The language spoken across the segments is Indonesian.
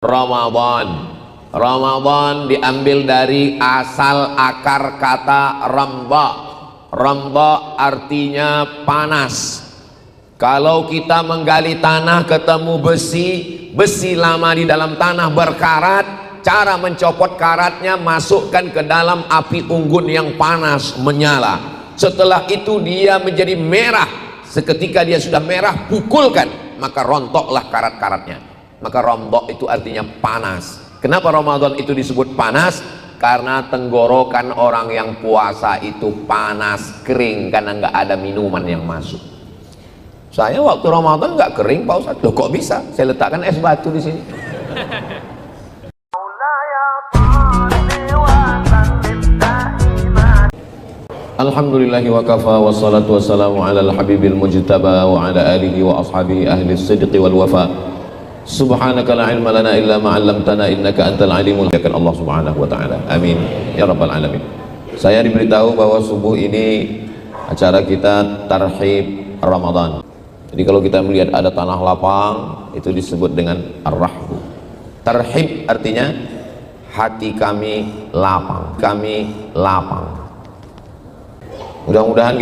Ramadan. Ramadan diambil dari asal akar kata ramba. Ramba artinya panas. Kalau kita menggali tanah ketemu besi, besi lama di dalam tanah berkarat, cara mencopot karatnya masukkan ke dalam api unggun yang panas menyala. Setelah itu dia menjadi merah. Seketika dia sudah merah, pukulkan, maka rontoklah karat-karatnya. Maka rombok itu artinya panas. Kenapa Ramadan itu disebut panas? Karena tenggorokan orang yang puasa itu panas, kering, karena nggak ada minuman yang masuk. Saya waktu Ramadan nggak kering, Pak Ustadz. Loh kok bisa? Saya letakkan es batu di sini. Alhamdulillahi wa kafa, wassalatu wassalamu ala al-habibil mujtaba wa ala alihi wa ashabihi ahli sidqi wal wafa. Subhanaka la ilma lana illa ma 'allamtana innaka antal alimul hakim. Allah Subhanahu wa taala. Amin ya rabbal alamin. Saya diberitahu bahwa subuh ini acara kita tarhib Ramadan. Jadi kalau kita melihat ada tanah lapang, itu disebut dengan ar-rahbu. Tarhib artinya hati kami lapang, kami lapang. Mudah-mudahan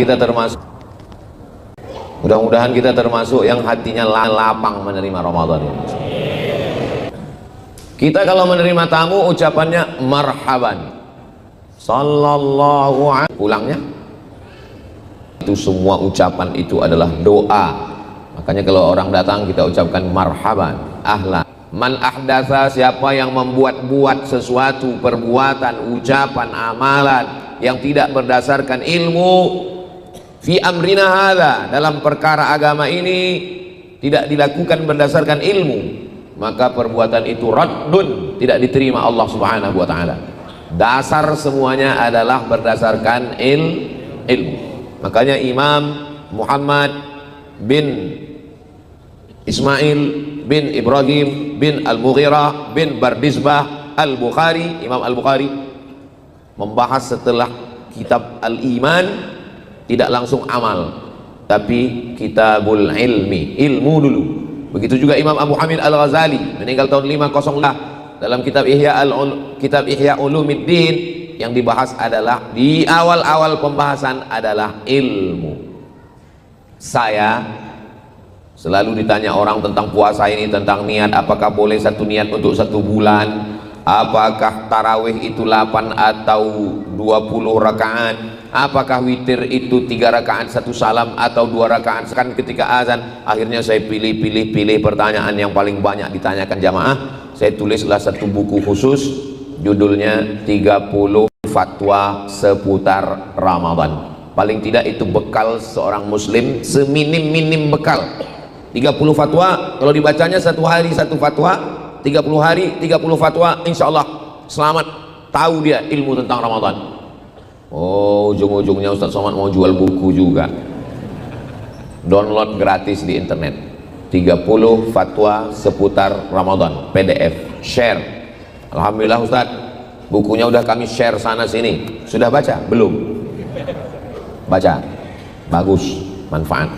kita termasuk yang hatinya lapang menerima Ramadan ini. Kita kalau menerima tamu ucapannya marhaban sallallahu alaihi, pulangnya itu semua ucapan itu adalah doa. Makanya kalau orang datang kita ucapkan marhaban, ahlan. Man ahdatsa, siapa yang membuat-buat sesuatu, perbuatan, ucapan, amalan yang tidak berdasarkan ilmu, fi amrina hadza, dalam perkara agama ini tidak dilakukan berdasarkan ilmu, maka perbuatan itu raddun, tidak diterima Allah Subhanahu wa taala. Dasar semuanya adalah berdasarkan ilmu. Makanya Imam Muhammad bin Ismail bin Ibrahim bin Al-Mughirah bin Bardizbah Al-Bukhari, Imam Al-Bukhari membahas setelah kitab Al-Iman tidak langsung amal, tapi kitabul ilmi, ilmu dulu. Begitu juga Imam Abu Hamid Al-Ghazali meninggal tahun 500 dalam kitab Ihya Ulumuddin, yang dibahas adalah di awal-awal pembahasan adalah ilmu. Saya selalu ditanya orang tentang puasa ini, tentang niat, apakah boleh satu niat untuk 1 bulan, apakah tarawih itu 8 atau 20 rakaat, apakah witir itu 3 rakaat 1 salam atau 2 rakaat. Kan ketika azan, akhirnya saya pilih pertanyaan yang paling banyak ditanyakan jamaah. Saya tulislah 1 buku khusus, judulnya 30 fatwa seputar Ramadan. Paling tidak itu bekal seorang muslim, seminim-minim bekal. 30 fatwa, kalau dibacanya 1 hari 1 fatwa, 30 hari 30 fatwa, insya Allah selamat, tahu dia ilmu tentang Ramadan. Oh, ujung-ujungnya Ustaz Somad mau jual buku juga. Download gratis di internet, 30 fatwa seputar Ramadan, PDF, share. Alhamdulillah Ustaz, bukunya udah kami share sana sini. Sudah baca? Belum? Baca, bagus, manfaat.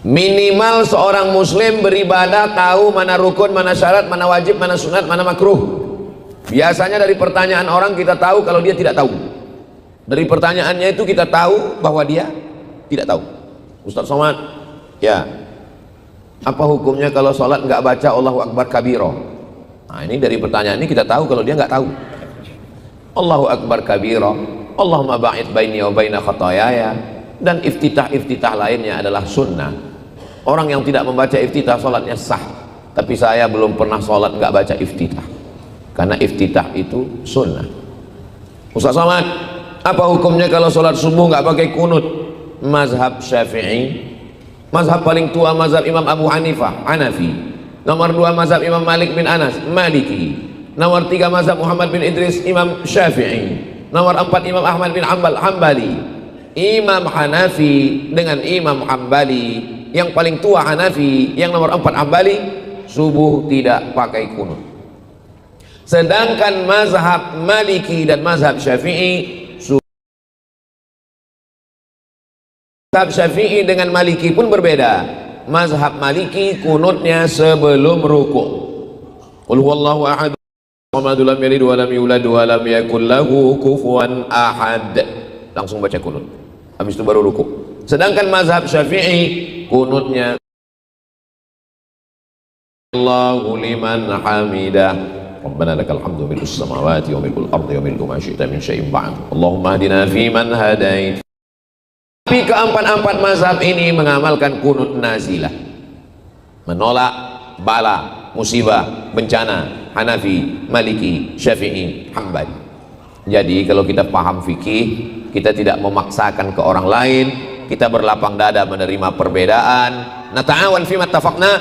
Minimal seorang muslim beribadah tahu mana rukun, mana syarat, mana wajib, mana sunat, mana makruh. Biasanya dari pertanyaan orang kita tahu kalau dia tidak tahu. Dari pertanyaannya itu kita tahu bahwa dia tidak tahu. Ustaz Somad, ya, apa hukumnya kalau sholat nggak baca Allahu Akbar kabiro? Nah, ini dari pertanyaan ini kita tahu kalau dia nggak tahu. Allahu Akbar kabiro, Allahumma ba'id baini wa baina khatayaya, dan iftitah lainnya adalah sunnah. Orang yang tidak membaca iftitah sholatnya sah, tapi saya belum pernah sholat nggak baca iftitah, karena iftitah itu sunnah. Ustaz Somad, apa hukumnya kalau sholat subuh nggak pakai kunut? Mazhab Syafi'i, mazhab paling tua mazhab Imam Abu Hanifah, Hanafi. Nomor 2 mazhab Imam Malik bin Anas, Maliki. Nomor 3 mazhab Muhammad bin Idris, Imam Syafi'i. Nomor 4 Imam Ahmad bin Hanbal, Hambali. Imam Hanafi dengan Imam Hambali, yang paling tua Hanafi, yang nomor 4 Hambali, subuh tidak pakai kunut. Sedangkan mazhab Maliki dan mazhab Syafi'i, mazhab Syafi'i dengan Maliki pun berbeda. Mazhab Maliki kunutnya sebelum ruku', Qul huwallahu ahad, Samad, lam yalid wa lam yulad wa lam yakul lahu kufuwan ahad. Langsung baca kunut. Habis itu baru ruku. Sedangkan mazhab Syafi'i kunutnya Allahu liman hamidah. Rabbana lakal hamdu mil'us samawati wa mil'ul ardi wa mil'u ma syi'ta min syai'in ba'd. Allahumma hadina fi man hadait. Tapi keempat-empat mazhab ini mengamalkan kunut nazilah, menolak bala, musibah, bencana. Hanafi, Maliki, Syafi'i, Hambali. Jadi kalau kita paham fikih, kita tidak memaksakan ke orang lain, kita berlapang dada menerima perbedaan. Nata'awan fima tafaqna,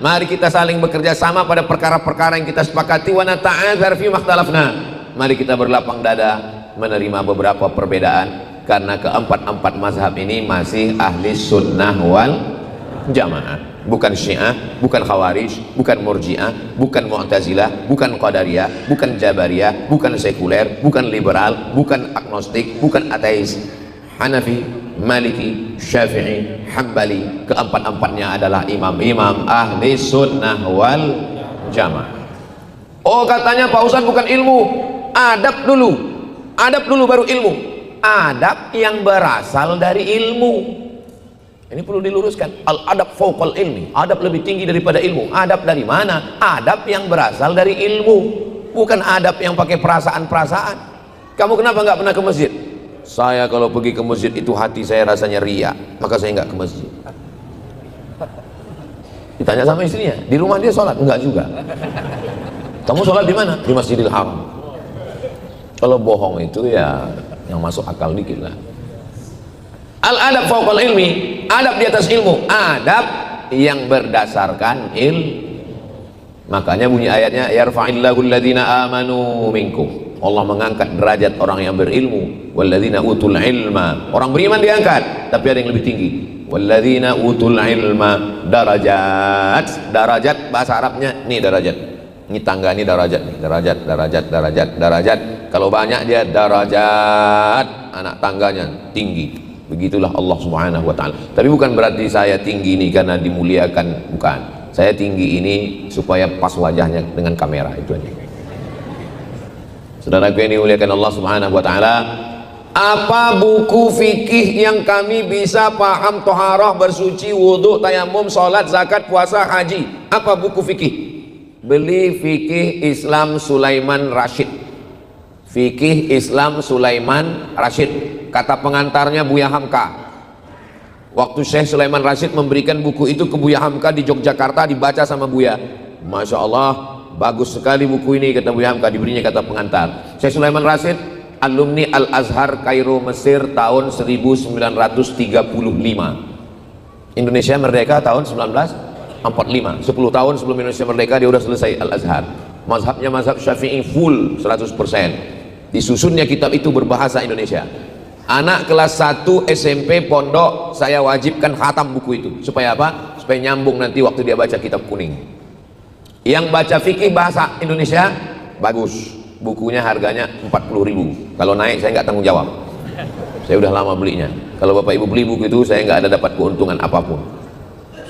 mari kita saling bekerja sama pada perkara-perkara yang kita sepakati. Wa nata'adzar fima ikhtalafna, mari kita berlapang dada menerima beberapa perbedaan. Karena keempat-empat mazhab ini masih ahli sunnah wal jamaah, bukan syiah, bukan khawarij, bukan murjiah, bukan mu'tazilah, bukan qadariyah, bukan jabariyah, bukan sekuler, bukan liberal, bukan agnostik, bukan ateis. Hanafi, Maliki, Syafi'i, Hambali, keempat-empatnya adalah imam-imam ahli sunnah wal jamaah. Oh, katanya Pak Ustadz bukan ilmu, adab dulu baru ilmu. Adab yang berasal dari ilmu. Ini perlu diluruskan. Al-adab fauqal ilmi, adab lebih tinggi daripada ilmu. Adab dari mana? Adab yang berasal dari ilmu, bukan adab yang pakai perasaan-perasaan. Kamu kenapa nggak pernah ke masjid? Saya kalau pergi ke masjid itu hati saya rasanya ria, maka saya nggak ke masjid. Ditanya sama istrinya, di rumah dia sholat? Enggak juga. Kamu sholat di mana? Di Masjidil Haram. Kalau bohong itu ya yang masuk akal dikit lah. Al-adab fauqal ilmi, adab di atas ilmu, adab yang berdasarkan Makanya bunyi ayatnya, yarfa'illahu alladhina amanu minkum. Allah mengangkat derajat orang yang berilmu. Walladzina utul ilma, orang beriman diangkat, tapi ada yang lebih tinggi. Walladzina utul ilma darajat. Darajat bahasa Arabnya nih darajat. Ini tangga, ini darajat nih. Darajat. Kalau banyak dia darajat, anak tangganya tinggi. Begitulah Allah Subhanahu wa ta'ala. Tapi bukan berarti saya tinggi ini karena dimuliakan, bukan. Saya tinggi ini supaya pas wajahnya dengan kamera, itu aja. Saudaraku yang dimuliakan Allah Subhanahu wa ta'ala, apa buku fikih yang kami bisa paham toharah, bersuci, wudhu, tayamum, sholat, zakat, puasa, haji? Apa buku fikih? Beli fikih Islam Sulaiman Rashid. Fikih Islam Sulaiman Rashid, kata pengantarnya Buya Hamka. Waktu Syekh Sulaiman Rashid memberikan buku itu ke Buya Hamka di Yogyakarta, dibaca sama Buya. Masya Allah, bagus sekali buku ini, kata Buya Hamka, diberinya kata pengantar. Syekh Sulaiman Rashid alumni Al-Azhar Kairo Mesir tahun 1935. Indonesia merdeka tahun 1945. 10 tahun sebelum Indonesia merdeka dia sudah selesai Al-Azhar. Mazhabnya mazhab Syafi'i full 100%. Disusunnya kitab itu berbahasa Indonesia. Anak kelas 1 SMP pondok saya wajibkan khatam buku itu. Supaya apa? Supaya nyambung nanti waktu dia baca kitab kuning. Yang baca fikih bahasa Indonesia bagus. Bukunya harganya 40.000. Kalau naik saya nggak tanggung jawab. Saya udah lama belinya. Kalau Bapak Ibu beli buku itu saya nggak ada dapat keuntungan apapun.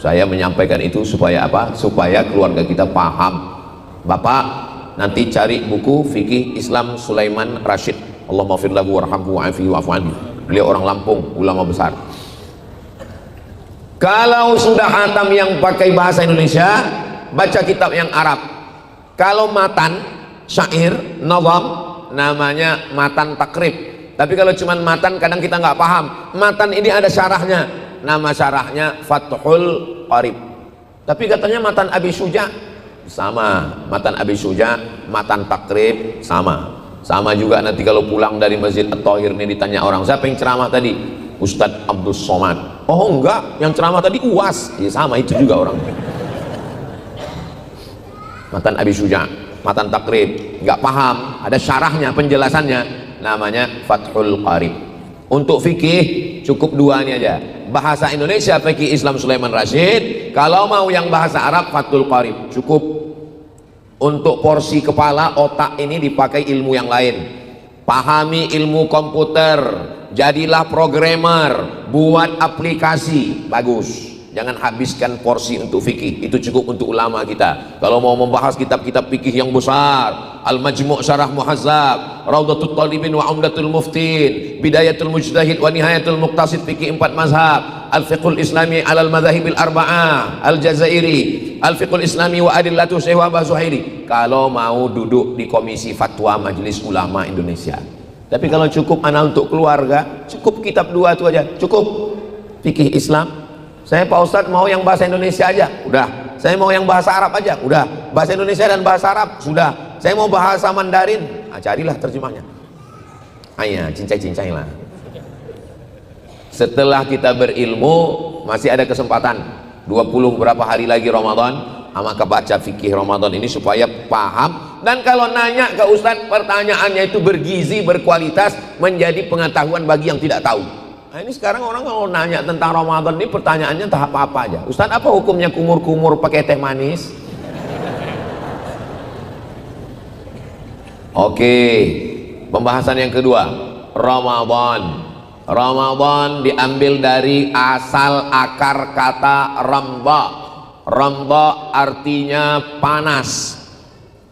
Saya menyampaikan itu supaya apa? Supaya keluarga kita paham. Bapak nanti cari buku fikih Islam Sulaiman Rashid. Allahumma fir lahu warhamhu wa'afihi wa'fu anhu. Beliau orang Lampung, ulama besar. Kalau sudah khatam yang pakai bahasa Indonesia, baca kitab yang Arab. Kalau matan, syair, nazam, namanya matan takrib. Tapi kalau cuman matan kadang kita nggak paham. Matan ini ada syarahnya. Nama syarahnya Fathul Qarib. Tapi katanya matan Abi Syuja sama, matan Abi Syuja, matan takrib sama juga. Nanti kalau pulang dari Masjid At-Thahir ini ditanya orang, siapa yang ceramah tadi? Ustadz Abdul Somad. Oh enggak, yang ceramah tadi UAS. Ya sama itu juga orang. Matan Abi Syuja, matan takrib, nggak paham, ada syarahnya, penjelasannya, namanya Fathul Qarib. Untuk fikih cukup dua ini aja. Bahasa Indonesia fikih Islam Sulaiman Rashid. Kalau mau yang bahasa Arab Fathul Qarib cukup. Untuk porsi kepala, otak ini dipakai ilmu yang lain. Pahami ilmu komputer, jadilah programmer, buat aplikasi, bagus. Jangan habiskan porsi untuk fikih, itu cukup untuk ulama kita. Kalau mau membahas kitab-kitab fikih yang besar, Al-Majmu' Syarah Muhazzab, Raudatul Talibin wa Umdatul Muftin, Bidayatul Mujtahid wa Nihayatul Muqtasid, fikih 4 mazhab, Al-Fiqhul Islami alal Madhahibil Arba'ah, Al-Jazairi, Al-Fiqhul Islami wa Adillatu Syekh Wahbah Zuhairi. Kalau mau duduk di komisi fatwa Majelis Ulama Indonesia. Tapi kalau cukup ana untuk keluarga, cukup kitab 2 itu aja, cukup fikih Islam. Saya Pak Ustadz mau yang bahasa Indonesia aja, udah. Saya mau yang bahasa Arab aja, udah. Bahasa Indonesia dan bahasa Arab, sudah. Saya mau bahasa Mandarin, carilah terjemahnya. Ayah, cincai-cincai lah. Setelah kita berilmu, masih ada kesempatan 20 berapa hari lagi Ramadan, maka baca fikih Ramadan ini supaya paham. Dan kalau nanya ke Ustadz, pertanyaannya itu bergizi, berkualitas, menjadi pengetahuan bagi yang tidak tahu. Nah, ini sekarang orang kalau nanya tentang Ramadan ini pertanyaannya tahap apa aja. Ustadz, apa hukumnya kumur-kumur pakai teh manis? Oke, pembahasan yang kedua, Ramadan. Ramadan diambil dari asal akar kata ramba. Ramba artinya panas.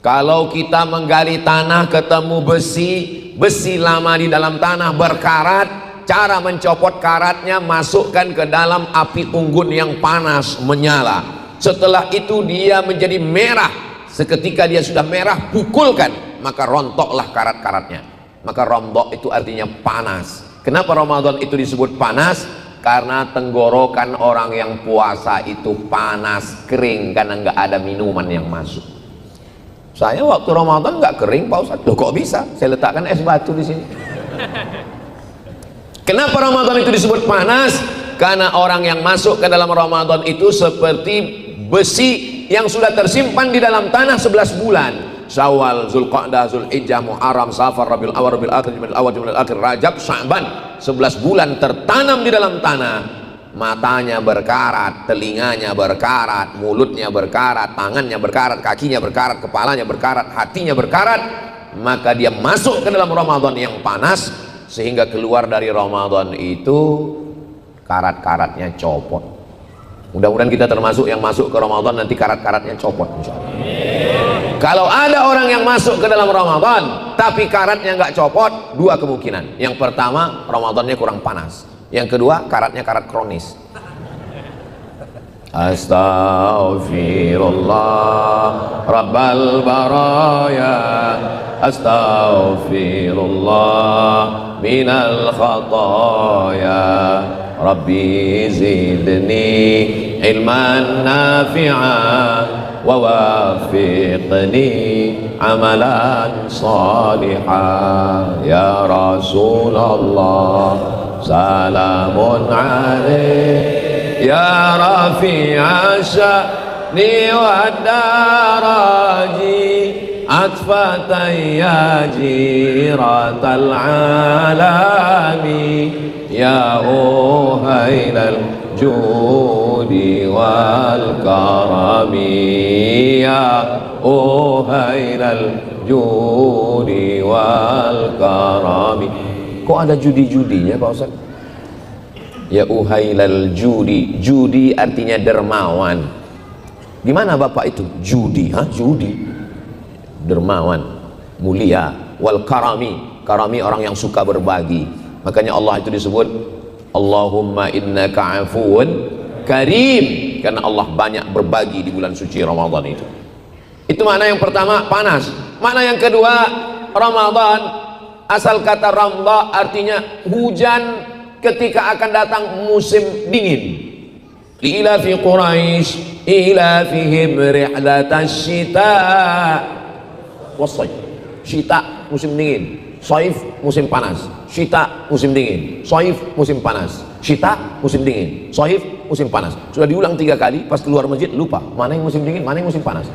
Kalau kita menggali tanah ketemu besi, besi lama di dalam tanah berkarat, cara mencopot karatnya masukkan ke dalam api unggun yang panas menyala. Setelah itu dia menjadi merah. Seketika dia sudah merah, pukulkan, maka rontoklah karat-karatnya. Maka rombok itu artinya panas. Kenapa Ramadan itu disebut panas? Karena tenggorokan orang yang puasa itu panas, kering, karena nggak ada minuman yang masuk. Saya waktu Ramadan nggak kering Pak Ustadz. Loh kok bisa? Saya letakkan es batu di sini. Kenapa Ramadan itu disebut panas? Karena orang yang masuk ke dalam Ramadan itu seperti besi yang sudah tersimpan di dalam tanah 11 bulan. Syawal, Zulqa'dah, Zulhijjah, Muharram, Safar, Rabiul Awal, Rabiul Akhir, Jumadil Awal, Jumadil Akhir, Rajab, Sya'ban. 11 bulan tertanam di dalam tanah. Matanya berkarat, telinganya berkarat, mulutnya berkarat, tangannya berkarat, kakinya berkarat, kepalanya berkarat, hatinya berkarat. Maka dia masuk ke dalam Ramadan yang panas, sehingga keluar dari Ramadan itu karat-karatnya copot. Mudah-mudahan kita termasuk yang masuk ke Ramadan nanti karat-karatnya copot, insyaallah. Kalau ada orang yang masuk ke dalam Ramadan tapi karatnya nggak copot, dua kemungkinan. Yang pertama, Ramadannya kurang panas. Yang kedua, karatnya karat kronis. Astaghfirullah Rabbal baraya, astaghfirullah minal khataya, Rabbi zidni ilman nafi'a wa wafiqni amalan salihah. Ya Rasulullah salamun alaik ya rafi'a sya'ni wa daraji, atfatan ya jiratal alami, ya uhailal judi wal karami, ya uhailal judi wal karami. Kok ada judi-judinya Pak Ustaz? Ya uhailal judi. Judi artinya dermawan. Gimana Bapak itu? Judi, judi. Dermawan, mulia. Wal karami. Karami orang yang suka berbagi. Makanya Allah itu disebut Allahumma innaka afuun karim, karena Allah banyak berbagi di bulan suci Ramadan itu. Itu makna yang pertama, panas. Makna yang kedua, Ramadan, asal kata ramba artinya hujan ketika akan datang musim dingin. Ila fi Quraisy ila fihim rihlatash shita was-sayf. Shita musim dingin, saif musim panas. Shita musim dingin, saif musim panas. Shita musim dingin, saif musim panas. Sudah diulang 3 kali, pas keluar masjid lupa mana yang musim dingin, mana yang musim panas.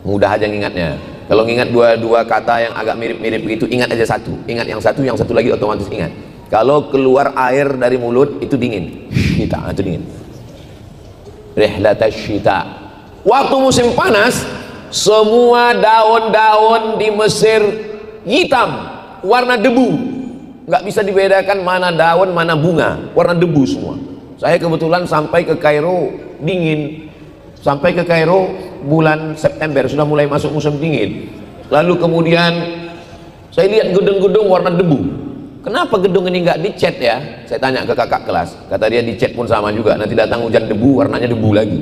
Mudah aja ngingatnya. Kalau ngingat dua kata yang agak mirip-mirip begitu, ingat aja satu. Ingat yang satu lagi otomatis ingat. Kalau keluar air dari mulut itu dingin. Shita itu dingin. Rihlatash shita. Waktu musim panas, semua daun-daun di Mesir hitam, warna debu. Nggak bisa dibedakan mana daun, mana bunga, warna debu semua. Saya kebetulan sampai ke Kairo dingin, sampai ke Kairo bulan September, sudah mulai masuk musim dingin. Lalu kemudian saya lihat gedung-gedung warna debu. Kenapa gedung ini nggak dicat ya? Saya tanya ke kakak kelas, kata dia dicat pun sama juga, nanti datang hujan debu warnanya debu lagi.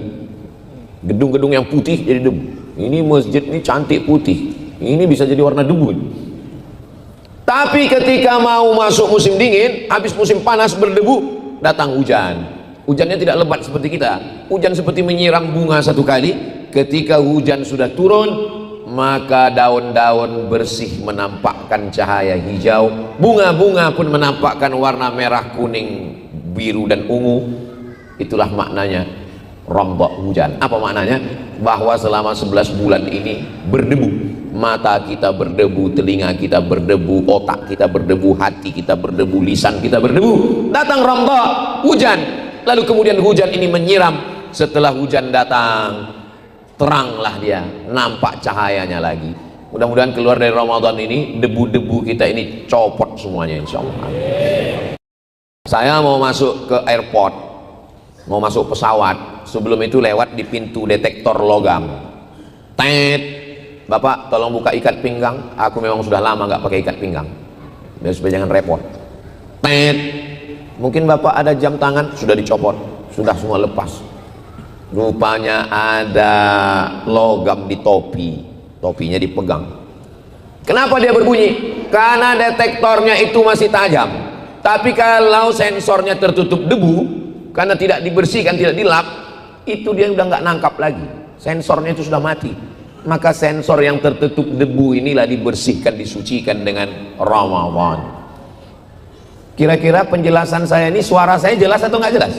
Gedung-gedung yang putih jadi debu. Ini masjid ini cantik putih, ini bisa jadi warna debu. Tapi ketika mau masuk musim dingin, habis musim panas berdebu, datang hujan. Hujannya tidak lebat seperti kita, hujan seperti menyiram bunga satu kali. Ketika hujan sudah turun, maka daun-daun bersih menampakkan cahaya hijau, bunga-bunga pun menampakkan warna merah, kuning, biru dan ungu. Itulah maknanya Ramadhan, hujan. Apa maknanya? Bahwa selama 11 bulan ini berdebu, mata kita berdebu, telinga kita berdebu, otak kita berdebu, hati kita berdebu, lisan kita berdebu. Datang Ramadhan, hujan, lalu kemudian hujan ini menyiram. Setelah hujan datang, teranglah dia, nampak cahayanya lagi. Mudah-mudahan keluar dari Ramadan ini debu-debu kita ini copot semuanya, insya Allah. Saya mau masuk ke airport, mau masuk pesawat, sebelum itu lewat di pintu detektor logam. Tet, Bapak tolong buka ikat pinggang. Aku memang sudah lama nggak pakai ikat pinggang, biar supaya jangan repot. Tet, mungkin Bapak ada jam tangan, sudah dicopot, sudah semua lepas. Rupanya ada logam di topi, topinya dipegang. Kenapa dia berbunyi? Karena detektornya itu masih tajam. Tapi kalau sensornya tertutup debu, karena tidak dibersihkan, tidak dilap, itu dia udah nggak nangkap lagi. Sensornya itu sudah mati. Maka sensor yang tertutup debu inilah dibersihkan, disucikan dengan Ramadan. Kira-kira penjelasan saya ini, suara saya jelas atau nggak jelas?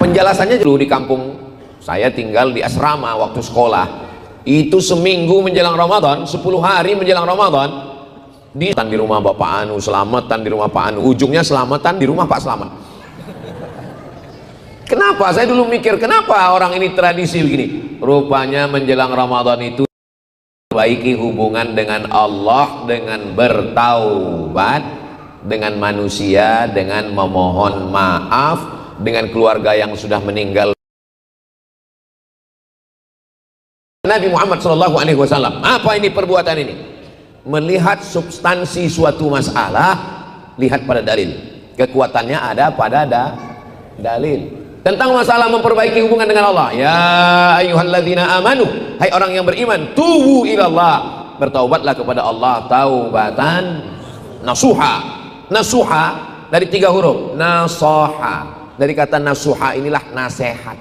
Penjelasannya dulu di kampung saya tinggal di asrama waktu sekolah. Itu seminggu menjelang Ramadan, 10 hari menjelang Ramadan, di rumah Bapak Anu, selamatan di rumah Pak Anu, ujungnya selamatan di rumah Pak Slamet. Kenapa? Saya dulu mikir, kenapa orang ini tradisi begini? Rupanya menjelang Ramadan itu perbaiki hubungan dengan Allah dengan bertaubat, dengan manusia, dengan memohon maaf, dengan keluarga yang sudah meninggal. Nabi Muhammad SAW, apa ini perbuatan ini? Melihat substansi suatu masalah, lihat pada dalil. Kekuatannya ada pada dalil. Tentang masalah memperbaiki hubungan dengan Allah, ya ayyuhalladzina amanu, hai orang yang beriman, tubu ilallah, bertaubatlah kepada Allah taubatan nasuha. Nasuha dari 3 huruf, nasoha, dari kata nasuha inilah nasihat,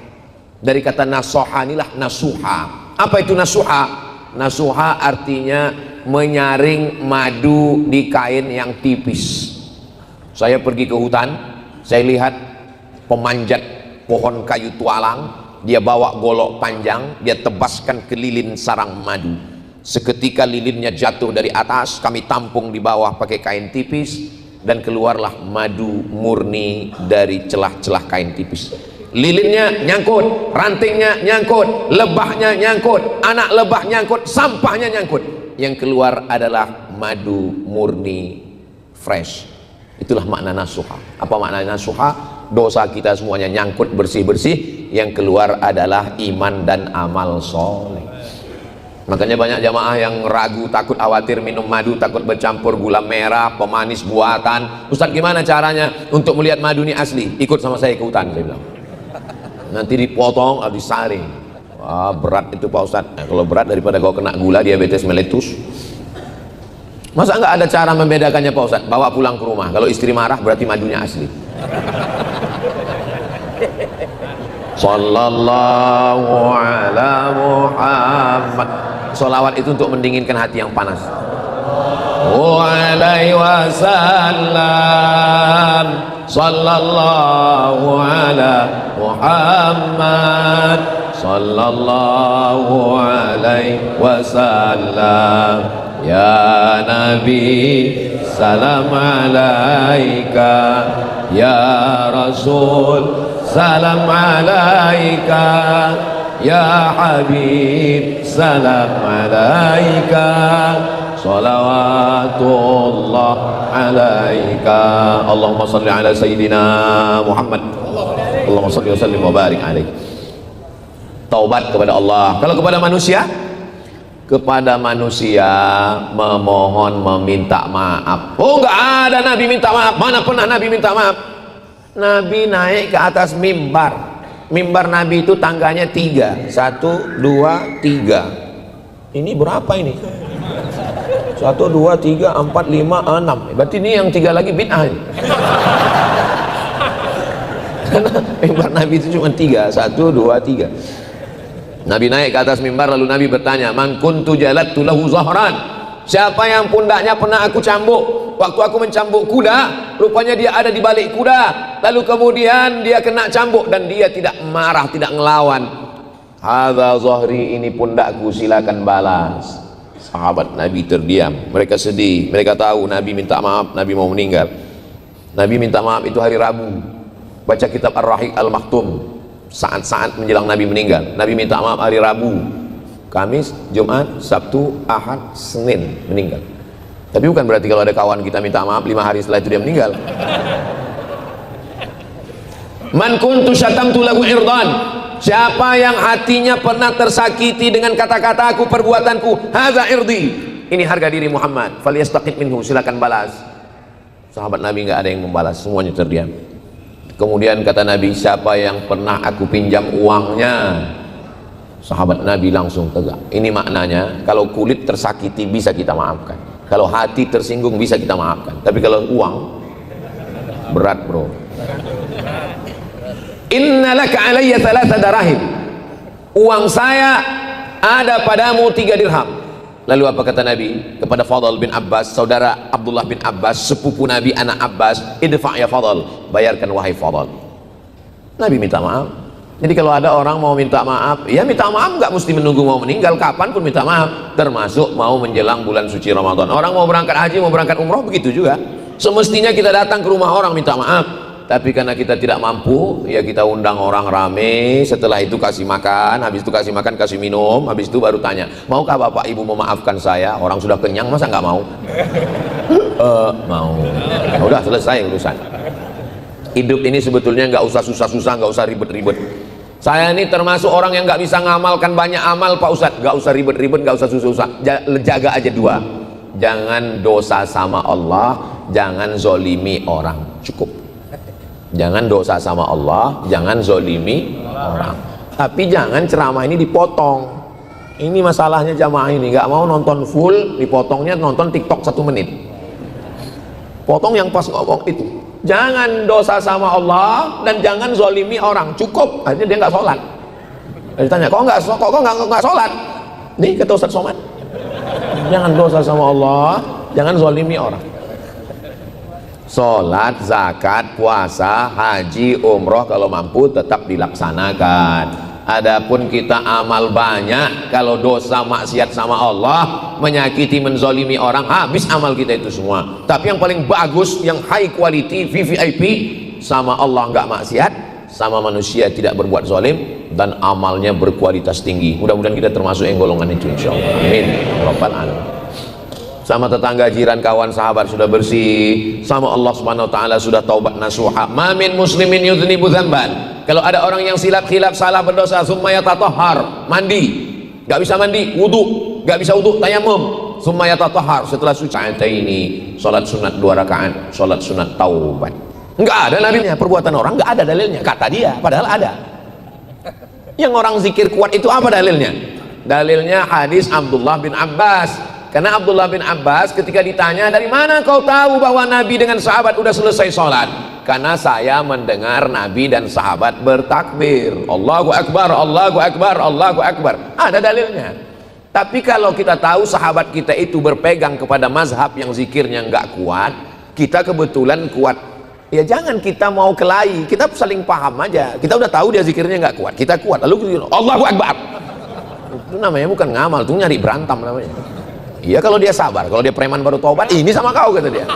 dari kata nasoha inilah nasuha. Apa itu nasuha? Nasuha artinya menyaring madu di kain yang tipis. Saya pergi ke hutan, saya lihat pemanjat pohon kayu tualang, dia bawa golok panjang, dia tebaskan ke lilin sarang madu. Seketika lilinnya jatuh dari atas, kami tampung di bawah pakai kain tipis, dan keluarlah madu murni dari celah-celah kain tipis. Lilinnya nyangkut, rantingnya nyangkut, lebahnya nyangkut, anak lebah nyangkut, sampahnya nyangkut. Yang keluar adalah madu murni fresh. Itulah makna nasuha. Apa makna nasuha? Dosa kita semuanya nyangkut bersih-bersih, yang keluar adalah iman dan amal soleh. Makanya banyak jamaah yang ragu, takut, khawatir minum madu, takut bercampur gula merah, pemanis buatan. Ustadz, gimana caranya untuk melihat madu ini asli? Ikut sama saya ke hutan, saya bilang. Nanti dipotong, disaring. Wah, berat itu Pak Ustadz. Nah, kalau berat daripada kau kena gula, diabetes meletus. Masa nggak ada cara membedakannya Pak Ustadz? Bawa pulang ke rumah. Kalau istri marah berarti madunya asli. Sallallahu ala Muhammad. Sholawat itu untuk mendinginkan hati yang panas. Alaihi wasallam. Sallallahu ala Muhammad. Sallallahu alaihi wasallam. Ya Nabi, salam alaika. Ya Rasul, salam alaika. Ya Habib, salam alaika. Salawatullah alaika. Allahumma salli ala Sayyidina Muhammad. Allahumma shalli wa sallim wa barik alaihi. Taubat kepada Allah. Kalau kepada manusia, memohon, meminta maaf. Oh, nggak ada Nabi minta maaf. Mana pernah Nabi minta maaf? Nabi naik ke atas mimbar. Mimbar Nabi itu tangganya 3. 1, 2, 3. Ini berapa ini? 1, 2, 3, 4, 5, 6. Berarti ini yang 3 lagi bid'ah. Karena mimbar Nabi itu cuma 3. 1, 2, 3. Nabi naik ke atas mimbar, lalu Nabi bertanya, man kuntu jalattu lahu zahran, siapa yang pundaknya pernah aku cambuk waktu aku mencambuk kuda, rupanya dia ada di balik kuda, lalu kemudian dia kena cambuk dan dia tidak marah, tidak ngelawan. Hadza zahri, ini pundakku, silakan balas. Sahabat Nabi terdiam, mereka sedih, mereka tahu Nabi minta maaf, Nabi mau meninggal. Nabi minta maaf itu hari Rabu, baca kitab Ar-Rahiq Al-Maktum, saat-saat menjelang Nabi meninggal. Nabi minta maaf hari Rabu, Kamis, Jumat, Sabtu, Ahad, Senin meninggal. Tapi bukan berarti kalau ada kawan kita minta maaf 5 hari setelah itu dia meninggal. Man kuntu syatamtu lahu irdan, siapa yang hatinya pernah tersakiti dengan kata-kataku, perbuatanku, hadza irdi, ini harga diri Muhammad, falyastaqit minhu, silakan balas. Sahabat Nabi nggak ada yang membalas, semuanya terdiam. Kemudian kata Nabi, siapa yang pernah aku pinjam uangnya, sahabat Nabi langsung tegak. Ini maknanya, kalau kulit tersakiti bisa kita maafkan, kalau hati tersinggung bisa kita maafkan, tapi kalau uang berat bro. Innalaka alayya 3 darahim, uang saya ada padamu 3 dirham. Lalu apa kata Nabi kepada Fadl bin Abbas, saudara Abdullah bin Abbas, sepupu Nabi, anak Abbas, idfa' ya Fadl, bayarkan wahai Fadl. Nabi minta maaf. Jadi kalau ada orang mau minta maaf, ya minta maaf, nggak mesti menunggu mau meninggal, kapan pun minta maaf, termasuk mau menjelang bulan suci Ramadan. Orang mau berangkat haji, mau berangkat umroh, begitu juga. Semestinya kita datang ke rumah orang minta maaf. Tapi karena kita tidak mampu, ya kita undang orang rame, setelah itu kasih makan, habis itu kasih makan, kasih minum, habis itu baru tanya, maukah bapak ibu memaafkan saya? Orang sudah kenyang, masa nggak mau? Mau. Nah, udah selesai urusan. Hidup ini sebetulnya nggak usah susah-susah, nggak usah ribet-ribet. Saya ini termasuk orang yang nggak bisa ngamalkan banyak amal Pak Ustadz. Nggak usah ribet-ribet, nggak usah susah-susah, jaga aja 2, jangan dosa sama Allah, jangan zolimi orang, cukup. Jangan dosa sama Allah, jangan zolimi orang. Tapi jangan ceramah ini dipotong. Ini masalahnya jamaah ini, nggak mau nonton full, dipotongnya nonton TikTok 1 menit. Potong yang pas ngomong itu. Jangan dosa sama Allah dan jangan zolimi orang, cukup. Akhirnya dia nggak sholat. Ditanya, kok nggak sholat? Nih kata Ustaz Somad, jangan dosa sama Allah, jangan zolimi orang. Sholat, zakat, puasa, haji, umroh kalau mampu tetap dilaksanakan. Adapun kita amal banyak, kalau dosa maksiat sama Allah, menyakiti, menzolimi orang, habis amal kita itu semua. Tapi yang paling bagus, yang high quality, VVIP, sama Allah nggak maksiat, sama manusia tidak berbuat zalim, dan amalnya berkualitas tinggi. Mudah-mudahan kita termasuk yang golongan itu, insyaallah. Amin. Rabbal alamin. Sama tetangga, jiran, kawan, sahabat sudah bersih, sama Allah Subhanahu wa taala sudah taubat nasuha. Ma min muslimin yudhnibu dzamban, kalau ada orang yang silap salah berdosa, summa yatatahhar, mandi, nggak bisa mandi, wudu, nggak bisa wudu, tayamum, summa yatatahhar, setelah suci ini salat sunat 2 rakaat, salat sunat taubat. Nggak ada dalilnya, perbuatan orang nggak ada dalilnya, kata dia, padahal ada. Yang orang zikir kuat itu apa dalilnya? Dalilnya hadis Abdullah bin Abbas. Karena Abdullah bin Abbas ketika ditanya, dari mana kau tahu bahwa Nabi dengan sahabat udah selesai sholat? Karena saya mendengar Nabi dan sahabat bertakbir, Allahu Akbar, Allahu Akbar, Allahu Akbar. Ada dalilnya. Tapi kalau kita tahu sahabat kita itu berpegang kepada mazhab yang zikirnya nggak kuat, kita kebetulan kuat, ya jangan kita mau kelahi, kita saling paham aja. Kita udah tahu dia zikirnya nggak kuat, kita kuat, lalu Allahu Akbar. Itu namanya bukan ngamal, itu nyari berantem namanya. Iya kalau dia sabar, kalau dia preman baru taubat, ini sama kau kata dia.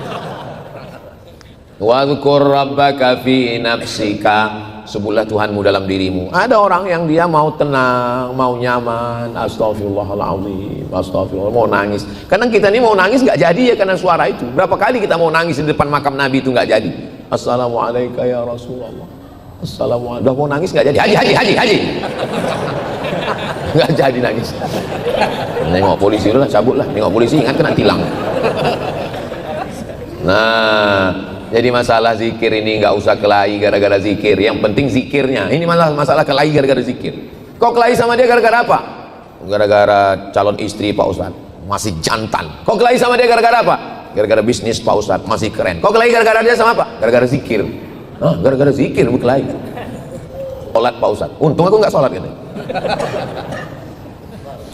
Wadhkur rabbaka fi nafsika, sebutlah Tuhanmu dalam dirimu. Ada orang yang dia mau tenang, mau nyaman, astagfirullahaladzim, astagfirullah, mau nangis. Kadang kita ini mau nangis nggak jadi ya karena suara itu. Berapa kali kita mau nangis di depan makam Nabi itu nggak jadi. Assalamualaikum ya Rasulullah, Assalamualaikum. Udah mau nangis nggak jadi. Haji. Nggak jadi nangis. Nengok polisi dulu lah, cabut lah. Nengok polisi, ingat kena tilang. Nah, jadi masalah zikir ini nggak usah kelahi gara-gara zikir. Yang penting zikirnya. Ini masalah kelahi gara-gara zikir. Kau kelahi sama dia gara-gara apa? Gara-gara calon istri Pak Ustadz, masih jantan. Kau kelahi sama dia gara-gara apa? Gara-gara bisnis Pak Ustadz, masih keren. Kau kelahi gara-gara dia sama apa? Gara-gara zikir. Gara-gara zikir berkelahi. Sholat Pak Ustadz, untung aku nggak sholat gitu.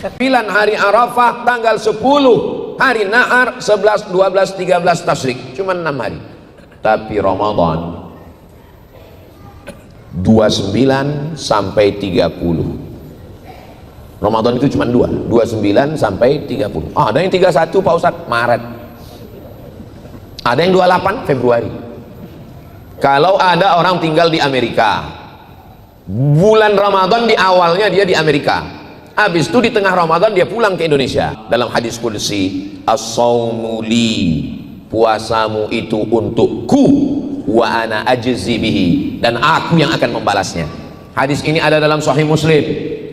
9 hari Arafah, tanggal 10 hari Nahar, 11, 12, 13 Tasyrik, cuma 6 hari. Tapi Ramadan 29 sampai 30. Ramadan itu cuma 29 sampai 30. Ada yang 31 Pak Ustadz, Maret. Ada yang 28 Februari. Kalau ada orang tinggal di Amerika, bulan Ramadan di awalnya dia di Amerika, habis itu di tengah Ramadan dia pulang ke Indonesia. Dalam hadis qudsi, as-shaumu li, puasamu itu untukku, wa ana ajzi bihi, dan aku yang akan membalasnya. Hadis ini ada dalam Sahih Muslim.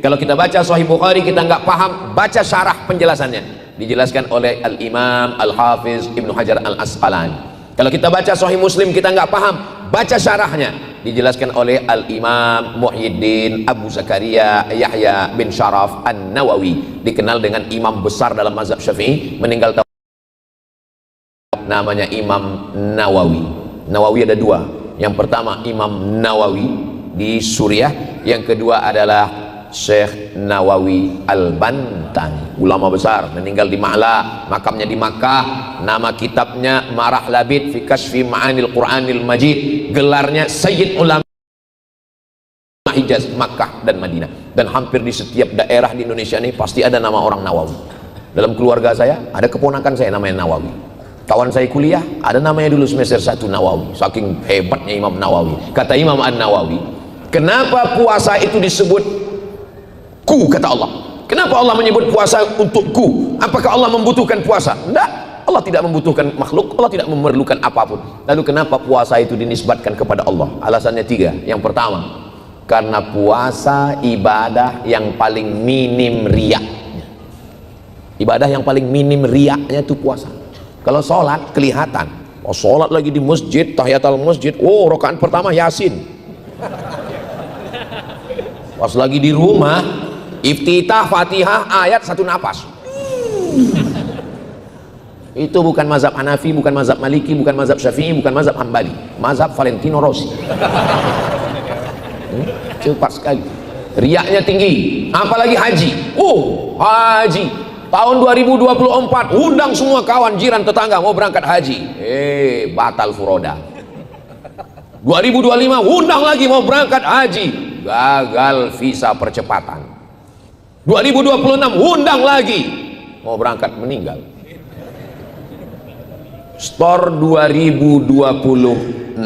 Kalau kita baca Sahih Bukhari kita nggak paham, baca syarah penjelasannya, dijelaskan oleh Al-Imam Al-Hafiz Ibnu Hajar Al-Asqalani. Kalau kita baca Sahih Muslim kita nggak paham, baca syarahnya, dijelaskan oleh Al-Imam Muhyiddin Abu Zakaria Yahya bin Sharaf An-Nawawi, dikenal dengan imam besar dalam mazhab Syafi'i, meninggal tahun, namanya Imam Nawawi. Nawawi ada dua, yang pertama Imam Nawawi di Suriah, yang kedua adalah Syekh Nawawi Al-Bantani, ulama besar, meninggal di Ma'la, makamnya di Makkah. Nama kitabnya Marah Labid fi Kashfi Ma'anil Qur'anil Majid, gelarnya Sayyid Ulama Hijaz, Makkah dan Madinah. Dan hampir di setiap daerah di Indonesia ini pasti ada nama orang Nawawi. Dalam keluarga saya ada keponakan saya namanya Nawawi. Kawan saya kuliah ada namanya dulu semester 1 Nawawi, saking hebatnya Imam Nawawi. Kata Imam An-Nawawi, kenapa puasa itu disebut ku, kata Allah. Kenapa Allah menyebut puasa untukku? Apakah Allah membutuhkan puasa? Tidak, Allah tidak membutuhkan makhluk, Allah tidak memerlukan apapun. Lalu kenapa puasa itu dinisbatkan kepada Allah? Alasannya 3. Yang pertama, karena puasa ibadah yang paling minim riaknya. Ibadah yang paling minim riaknya itu puasa. Kalau sholat kelihatan, oh sholat lagi di masjid, tahiyatul masjid, oh rakaat pertama Yasin. Pas lagi di rumah, iftitah Fatihah ayat 1 napas. Itu bukan mazhab Hanafi, bukan mazhab Maliki, bukan mazhab Syafi'i, bukan mazhab Hambali, mazhab Valentino Rossi. Cepat sekali, riaknya tinggi. Apalagi haji. Haji tahun 2024 undang semua kawan, jiran, tetangga mau berangkat haji, batal furoda. 2025 undang lagi mau berangkat haji, gagal visa percepatan. 2026 undang lagi mau berangkat, meninggal. Store 2026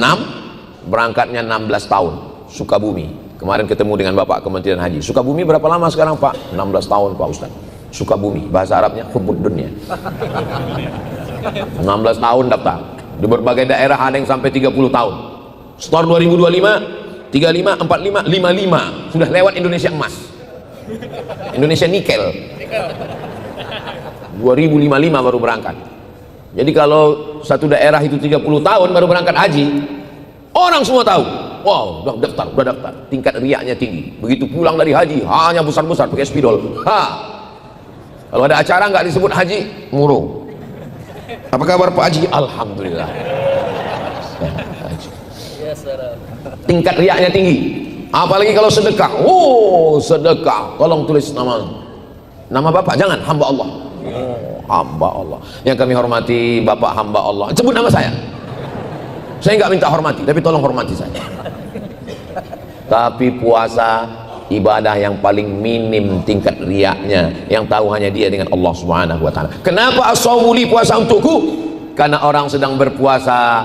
berangkatnya 16 tahun, Sukabumi. Kemarin ketemu dengan Bapak Kementerian Haji. Sukabumi berapa lama sekarang Pak? 16 tahun Pak Ustaz. Sukabumi, bahasa Arabnya Hubbud Dunya. 16 tahun daftar. Di berbagai daerah ada yang sampai 30 tahun. Store 2025, 35, 45, 55. Sudah lewat Indonesia emas, Indonesia nikel. 2055 baru berangkat. Jadi kalau satu daerah itu 30 tahun baru berangkat haji, orang semua tahu, wow, udah daftar. Tingkat riaknya tinggi. Begitu pulang dari haji, hanya besar-besar pakai spidol. Kalau ada acara nggak disebut haji, murung. Apa kabar Pak Haji? Alhamdulillah. Tingkat riaknya tinggi. Apalagi kalau sedekah, sedekah, tolong tulis nama Bapak, jangan, hamba Allah. Hamba Allah. Yang kami hormati Bapak hamba Allah, sebut nama saya nggak minta hormati, tapi tolong hormati saya. Tapi puasa ibadah yang paling minim tingkat riaknya, yang tahu hanya dia dengan Allah Subhanahu wa ta'ala. Kenapa as-shaumu li, puasa untukku? Karena orang sedang berpuasa,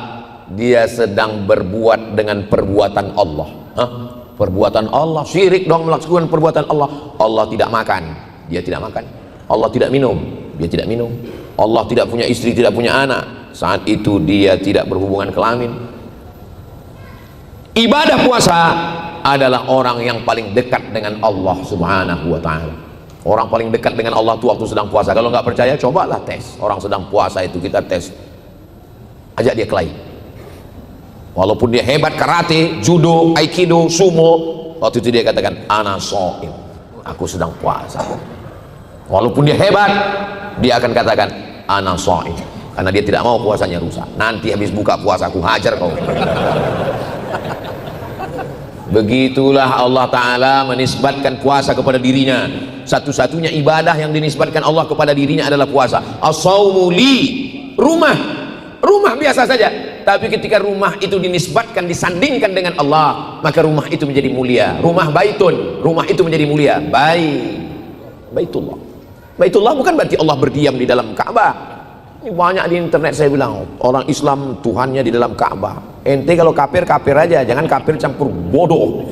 dia sedang berbuat dengan perbuatan Allah. Perbuatan Allah, syirik dong melakukan perbuatan Allah. Allah tidak makan, dia tidak makan. Allah tidak minum, dia tidak minum. Allah tidak punya istri, tidak punya anak, saat itu dia tidak berhubungan kelamin. Ibadah puasa adalah orang yang paling dekat dengan Allah Subhanahu wa ta'ala. Orang paling dekat dengan Allah itu waktu sedang puasa. Kalau nggak percaya, cobalah tes. Orang sedang puasa itu kita tes, ajak dia kelahi. Walaupun dia hebat karate, judo, aikido, sumo, waktu itu dia katakan ana shaim, aku sedang puasa. Walaupun dia hebat, dia akan katakan ana shaim, karena dia tidak mau puasanya rusak. Nanti habis buka puasa aku hajar kau. Begitulah Allah Ta'ala menisbatkan puasa kepada dirinya. Satu-satunya ibadah yang dinisbatkan Allah kepada dirinya adalah puasa. As-shaumu li, rumah biasa saja, tapi ketika rumah itu dinisbatkan, disandingkan dengan Allah, maka rumah itu menjadi mulia. Rumah baitun, rumah itu menjadi mulia. Baitullah bukan berarti Allah berdiam di dalam Ka'bah. Ini banyak di internet saya bilang, orang Islam Tuhannya di dalam Ka'bah. Ente kalau kafir aja, jangan kafir campur bodoh.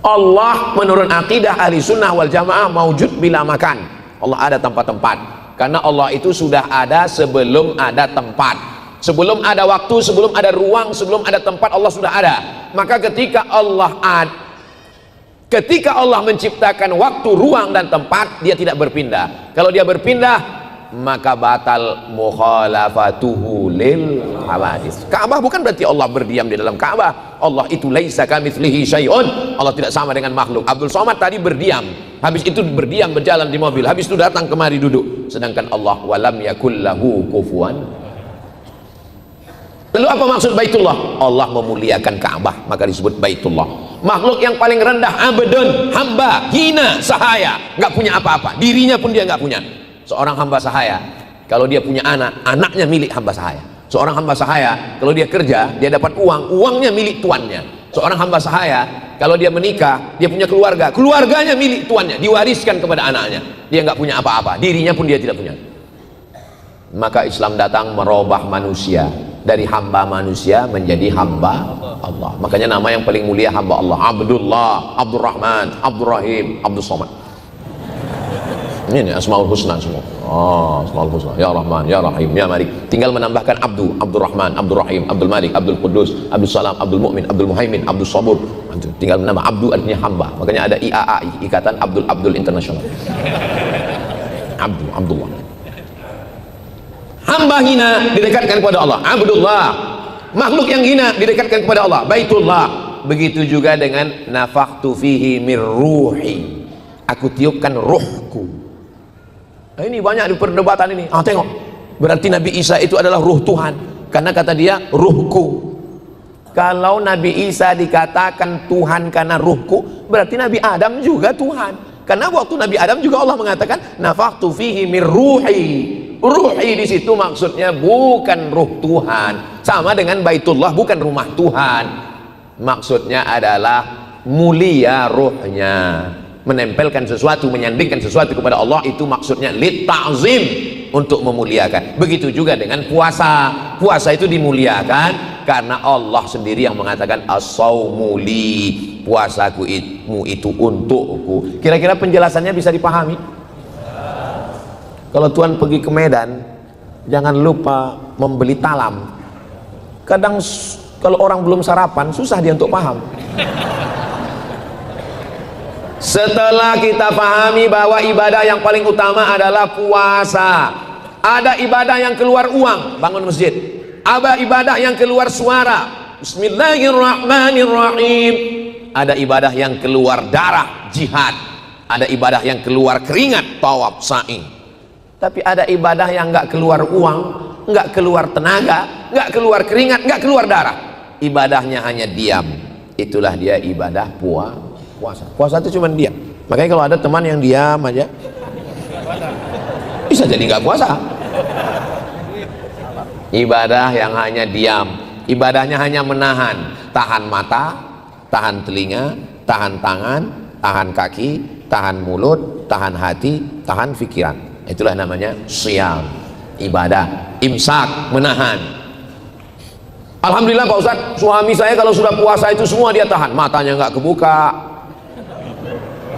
Allah menurut akidah ahli sunnah wal jamaah maujud bila makan. Allah ada tempat-tempat, karena Allah itu sudah ada sebelum ada tempat, sebelum ada waktu, sebelum ada ruang, sebelum ada tempat, Allah sudah ada. Maka ketika Allah menciptakan waktu, ruang dan tempat, dia tidak berpindah. Kalau dia berpindah, maka batal mukhalafatuhu lil hawadis. Ka'bah bukan berarti Allah berdiam di dalam Ka'bah. Allah itu laisa kamitslihi syai'un. Allah tidak sama dengan makhluk. Abdul Somad tadi berdiam, habis itu berdiam berjalan di mobil, habis itu datang kemari duduk. Sedangkan Allah walam yakul lahu kufuwan. Lalu apa maksud Baitullah? Allah memuliakan Ka'bah, maka disebut Baitullah. Makhluk yang paling rendah, abdun, hamba, hina, sahaya, nggak punya apa-apa, dirinya pun dia nggak punya. Seorang hamba sahaya, kalau dia punya anak, anaknya milik hamba sahaya. Seorang hamba sahaya, kalau dia kerja, dia dapat uang, uangnya milik tuannya. Seorang hamba sahaya, kalau dia menikah, dia punya keluarga, keluarganya milik tuannya, diwariskan kepada anaknya. Dia nggak punya apa-apa, dirinya pun dia tidak punya. Maka Islam datang merubah manusia dari hamba manusia menjadi hamba Allah. Makanya nama yang paling mulia hamba Allah, Abdullah, Abdurrahman, Abdurrahim, Abdul Somad. Ini Asmaul Husna semua. Asmaul Husna. Ya Rahman, Ya Rahim, Ya Malik. Tinggal menambahkan Abdu, Abdurrahman, Abdurrahim, Abdul Malik, Abdul Qudus, Abdul Salam, Abdul Mu'min, Abdul Muhaimin, Abdul Sabur. Tinggal menambah Abdu, artinya hamba. Makanya ada IAAI, Ikatan Abdul Internasional. Abdullah. Hamba hina didekatkan kepada Allah, Abdullah. Makhluk yang hina didekatkan kepada Allah, Baitullah. Begitu juga dengan nafakhtu fihi mir ruhi. Aku tiupkan ruhku. Nah, ini banyak di perdebatan ini. Tengok, berarti Nabi Isa itu adalah ruh Tuhan, karena kata dia ruhku. Kalau Nabi Isa dikatakan Tuhan karena ruhku, berarti Nabi Adam juga Tuhan, karena waktu Nabi Adam juga Allah mengatakan nafakhtu fihi mir ruhi. Ruhi di situ maksudnya bukan ruh Tuhan, sama dengan Baitullah bukan rumah Tuhan, maksudnya adalah mulia ruhnya. Menempelkan sesuatu, menyandingkan sesuatu kepada Allah, itu maksudnya lit ta'zim, untuk memuliakan. Begitu juga dengan puasa. Puasa itu dimuliakan karena Allah sendiri yang mengatakan as-shaumu li, puasaku itu untukku. Kira-kira penjelasannya bisa dipahami? Kalau Tuhan pergi ke Medan, jangan lupa membeli talam. Kadang kalau orang belum sarapan, susah dia untuk paham. Setelah kita pahami bahwa ibadah yang paling utama adalah puasa, ada ibadah yang keluar uang, bangun masjid. Ada ibadah yang keluar suara, Bismillahirrahmanirrahim. Ada ibadah yang keluar darah, jihad. Ada ibadah yang keluar keringat, tawaf, sa'i. Tapi ada ibadah yang nggak keluar uang, nggak keluar tenaga, nggak keluar keringat, nggak keluar darah. Ibadahnya hanya diam. Itulah dia ibadah puasa. Puasa itu cuma diam. Makanya kalau ada teman yang diam aja, bisa jadi nggak puasa. Ibadah yang hanya diam, ibadahnya hanya menahan, tahan mata, tahan telinga, tahan tangan, tahan kaki, tahan mulut, tahan hati, tahan pikiran. Itulah namanya syam, ibadah. Imsak, menahan. Alhamdulillah Pak Ustadz, suami saya kalau sudah puasa itu semua dia tahan, matanya nggak kebuka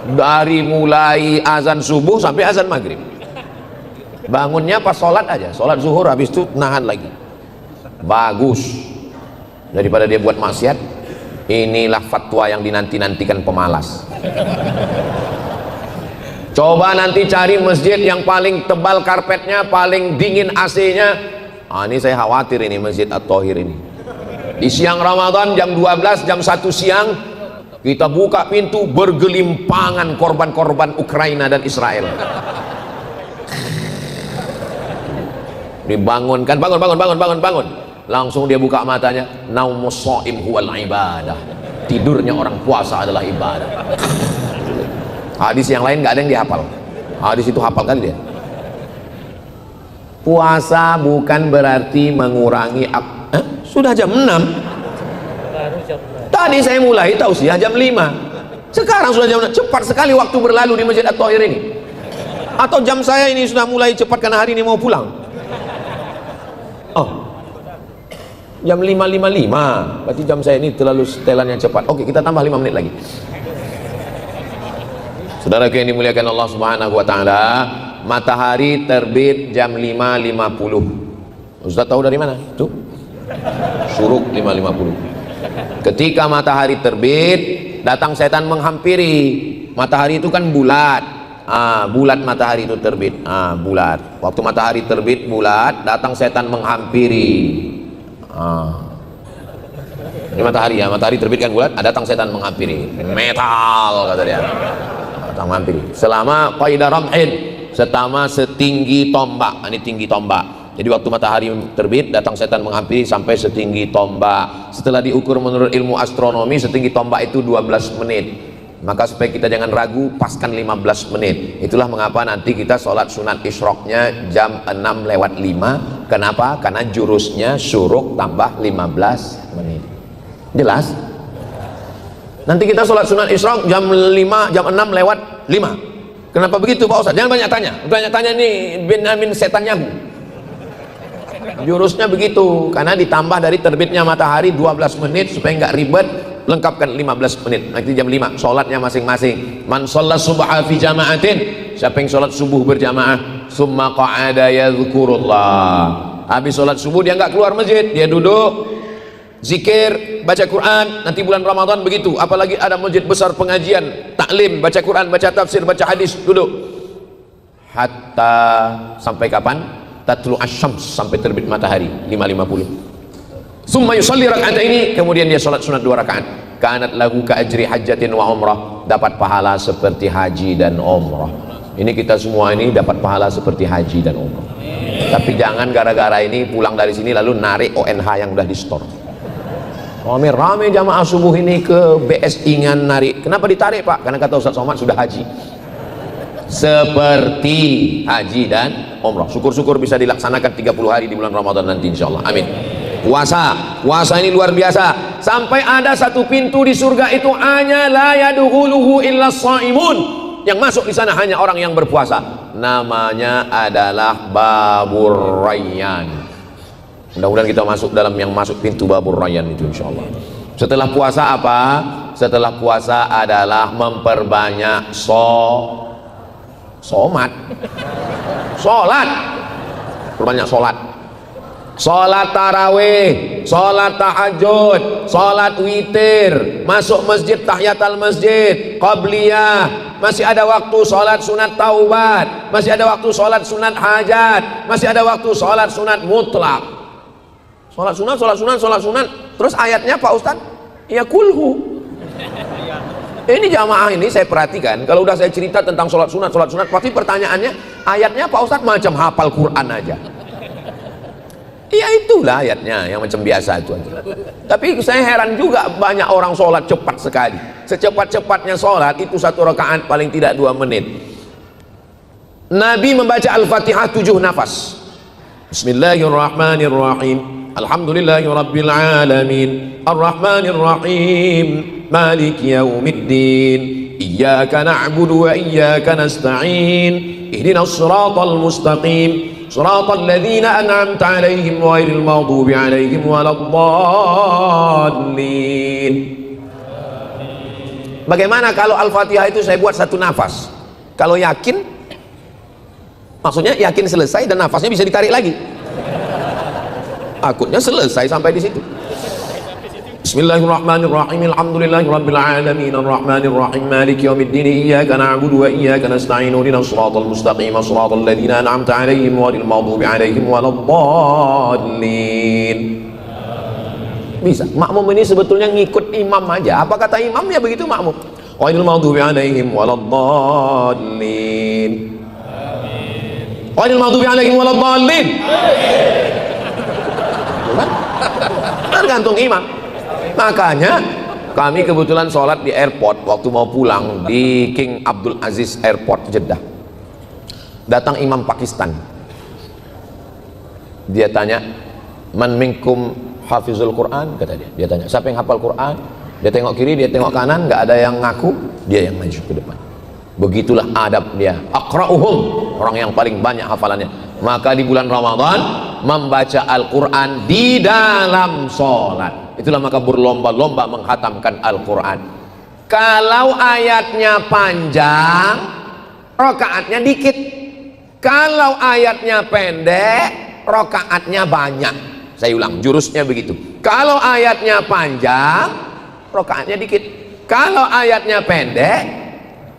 dari mulai azan subuh sampai azan maghrib. Bangunnya pas sholat aja, sholat zuhur, habis itu nahan lagi. Bagus. daripada dia buat maksiat. Inilah fatwa yang dinanti-nantikan pemalas. Coba nanti cari masjid yang paling tebal karpetnya, paling dingin AC-nya. Ini saya khawatir ini Masjid At-Thahir ini. Di siang Ramadan jam 12, jam 1 siang kita buka pintu, bergelimpangan korban-korban Ukraina dan Israel. Dibangunkan, bangun. Langsung dia buka matanya, naumus shaim huwal ibadah. Tidurnya orang puasa adalah ibadah. Hadis yang lain nggak ada yang dihafal. Hadis itu hafal kali dia. Puasa bukan berarti mengurangi sudah jam 6. Tadi saya mulai tausiah jam 5. Sekarang sudah jam 6. Cepat sekali waktu berlalu di Masjid At-Thahir ini. Atau jam saya ini sudah mulai cepat karena hari ini mau pulang. Jam 5.55. Berarti jam saya ini terlalu setelannya cepat. Oke, kita tambah 5 menit lagi. Saudaraku yang dimuliakan Allah Subhanahu wa taala, matahari terbit jam 5.50. Ustaz tahu dari mana? Tuh. Syuruk 5.50. Ketika matahari terbit, datang setan menghampiri. Matahari itu kan bulat. Bulat matahari itu terbit. Bulat. Waktu matahari terbit bulat, datang setan menghampiri. Ini matahari ya, matahari terbit kan bulat, datang setan menghampiri. Metal kata dia. Datang menghampiri. Selama qaidah ramhin, selama setinggi tombak. Ini tinggi tombak. Jadi waktu matahari terbit, datang setan menghampiri sampai setinggi tombak. Setelah diukur menurut ilmu astronomi, setinggi tombak itu 12 menit. Maka supaya kita jangan ragu, paskan 15 menit. Itulah mengapa nanti kita sholat sunat isyraqnya jam 6:05. Kenapa? Karena jurusnya syuruk tambah 15 menit. Jelas? Nanti kita sholat sunat isyraq jam 6:05. Kenapa begitu Pak Ustaz? Jangan banyak tanya. Banyak tanya nih Benyamin setan Yahu. Jurusnya begitu, karena ditambah dari terbitnya matahari 12 menit supaya nggak ribet. Lengkapkan 15 menit. Nanti jam 5 sholatnya masing-masing. Man sholat subha fi jama'atin, siapa yang sholat subuh berjamaah, summa qa'ada yadhkurullah, habis sholat subuh dia nggak keluar masjid, dia duduk zikir, baca Quran. Nanti bulan Ramadan begitu, apalagi ada masjid besar pengajian, taklim, baca Quran, baca tafsir, baca hadis, duduk hatta sampai kapan? Tatlu asyams, sampai terbit matahari 5.50. Summa yusalli raka'ataini, kemudian dia salat sunat 2 rakaat. Kanat lahu ka ajri hajjatin wa umrah, dapat pahala seperti haji dan umrah. Ini kita semua ini dapat pahala seperti haji dan umrah. Tapi jangan gara-gara ini pulang dari sini lalu narik ONH yang udah di store. Rame jamaah subuh ini ke BSI ngan narik. Kenapa ditarik Pak? Karena kata Ustaz Somad sudah haji. Seperti haji dan umrah. Syukur-syukur bisa dilaksanakan 30 hari di bulan Ramadan nanti insyaallah. Amin. Puasa ini luar biasa. Sampai ada satu pintu di surga itu hanya la yadkhuluhu illa shaimun. Yang masuk di sana hanya orang yang berpuasa. Namanya adalah Babur Rayyan. Mudah-mudahan kita masuk dalam yang masuk pintu Babur Rayyan itu insyaallah. Setelah puasa apa? Setelah puasa adalah memperbanyak somat. Salat. Perbanyak salat. Sholat tarawih, sholat tahajud, sholat witir, masuk masjid tahiyatul masjid, qabliyah, masih ada waktu sholat sunat taubat, masih ada waktu sholat sunat hajat, masih ada waktu sholat sunat mutlak. Sholat sunat, terus ayatnya Pak Ustadz? Ya kulhu. Ini jamaah ini saya perhatikan, kalau udah saya cerita tentang sholat sunat, pasti pertanyaannya, ayatnya Pak Ustadz macam hafal Quran aja. Ya itulah ayatnya yang macam biasa itu aja. Tapi saya heran juga banyak orang sholat cepat sekali. Secepat-cepatnya sholat itu 1 rakaat paling tidak 2 menit. Nabi membaca Al-Fatihah 7 nafas. Bismillahirrahmanirrahim. Alhamdulillahirabbil alamin. Arrahmanirrahim. Maliki yaumiddin. Iyyaka na'budu wa iyyaka nasta'in. Ihdinas siratal mustaqim. Shiratal ladzina an'amta 'alaihim ghairil maghdubi 'alaihim waladdallin. Bagaimana kalau Al-Fatihah itu saya buat 1 nafas? Kalau yakin, maksudnya yakin selesai dan nafasnya bisa ditarik lagi. Takutnya selesai sampai di situ. Bismillahirrahmanirrahim. Alhamdulillahirabbil alamin arrahmanir rahim maliki yaumiddin iyyaka na'budu wa iyyaka nasta'in ihdinas siratal mustaqim siratal ladzina an'amta 'alaihim ghairil maghdubi 'alaihim waladdallin. Bisa. Makmum ini sebetulnya ngikut imam aja. Apa kata imam ya begitu makmum. Ghairil maghdubi 'alaihim waladdallin. Ghairil maghdubi 'alaihim waladdallin. Tergantung imam. Makanya kami kebetulan sholat di airport waktu mau pulang di King Abdul Aziz Airport Jeddah. Datang imam Pakistan. Dia tanya, "Man minkum hafizul Quran?" kata dia. Dia tanya, "Siapa yang hafal Quran?" Dia tengok kiri, dia tengok kanan, nggak ada yang ngaku, dia yang maju ke depan. Begitulah adab dia. Aqra'uhum, orang yang paling banyak hafalannya. Maka di bulan Ramadan membaca Al-Quran di dalam sholat. Itulah maka berlomba-lomba menghatamkan Al-Quran. Kalau ayatnya panjang, rakaatnya dikit. Kalau ayatnya pendek, rakaatnya banyak. Saya ulang, jurusnya begitu. Kalau ayatnya panjang, rakaatnya dikit. Kalau ayatnya pendek,